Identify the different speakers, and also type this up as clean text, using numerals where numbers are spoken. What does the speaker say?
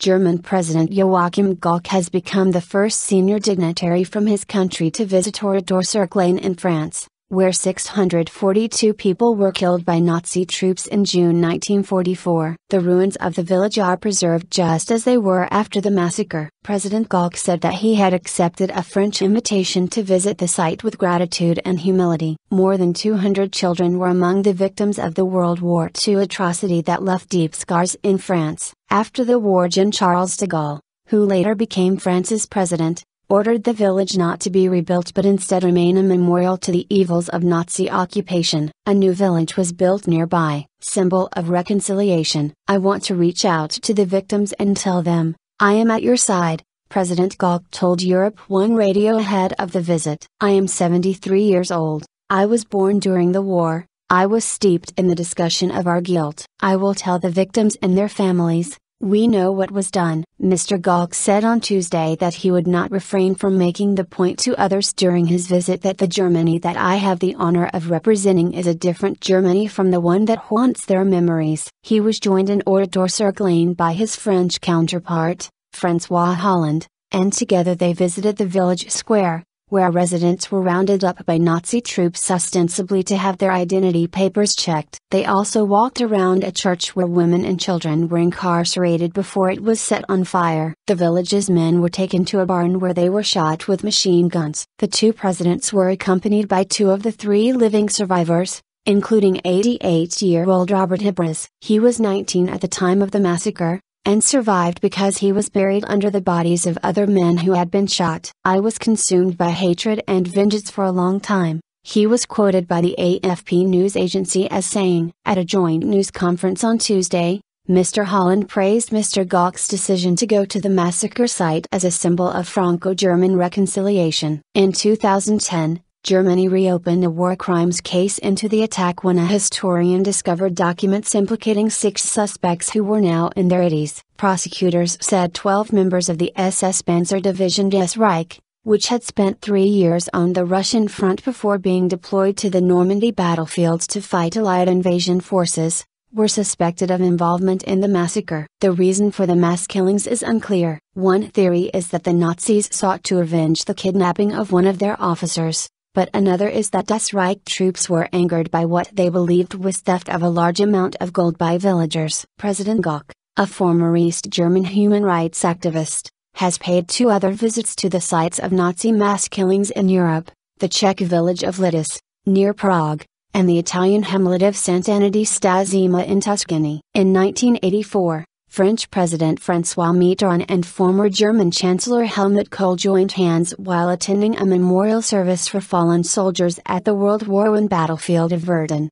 Speaker 1: German President Joachim Gauck has become the first senior dignitary from his country to visit Oradour-sur-Glane in France, where 642 people were killed by Nazi troops in June 1944. The ruins of the village are preserved just as they were after the massacre. President Gauck said that he had accepted a French invitation to visit the site with gratitude and humility. More than 200 children were among the victims of the World War II atrocity that left deep scars in France. After the war, Gen Charles de Gaulle, who later became France's president, ordered the village not to be rebuilt but instead remain a memorial to the evils of Nazi occupation. A new village was built nearby, symbol of reconciliation. "I want to reach out to the victims and tell them, I am at your side," President Gauck told Europe One Radio ahead of the visit. "I am 73 years old, I was born during the war, I was steeped in the discussion of our guilt. I will tell the victims and their families, we know what was done." Mr. Gauck said on Tuesday that he would not refrain from making the point to others during his visit that the Germany that I have the honor of representing is a different Germany from the one that haunts their memories. He was joined in Oradour-sur-Glane by his French counterpart, François Hollande, and together they visited the village square, where residents were rounded up by Nazi troops ostensibly to have their identity papers checked. They also walked around a church where women and children were incarcerated before it was set on fire. The village's men were taken to a barn where they were shot with machine guns. The two presidents were accompanied by two of the three living survivors, including 88-year-old Robert Hebres. He was 19 at the time of the massacre, and survived because he was buried under the bodies of other men who had been shot. "I was consumed by hatred and vengeance for a long time," he was quoted by the AFP news agency as saying. At a joint news conference on Tuesday, Mr. Hollande praised Mr. Gauck's decision to go to the massacre site as a symbol of Franco-German reconciliation. In 2010, Germany reopened a war crimes case into the attack when a historian discovered documents implicating 6 suspects who were now in their 80s. Prosecutors said 12 members of the SS Panzer Division des Reich, which had spent 3 years on the Russian front before being deployed to the Normandy battlefields to fight Allied invasion forces, were suspected of involvement in the massacre. The reason for the mass killings is unclear. One theory is that the Nazis sought to avenge the kidnapping of one of their officers, but another is that Das Reich troops were angered by what they believed was theft of a large amount of gold by villagers. President Gauck, a former East German human rights activist, has paid 2 other visits to the sites of Nazi mass killings in Europe, the Czech village of Lidice, near Prague, and the Italian hamlet of Sant'Anna sta Zema in Tuscany. In 1984, French President François Mitterrand and former German Chancellor Helmut Kohl joined hands while attending a memorial service for fallen soldiers at the World War I battlefield of Verdun.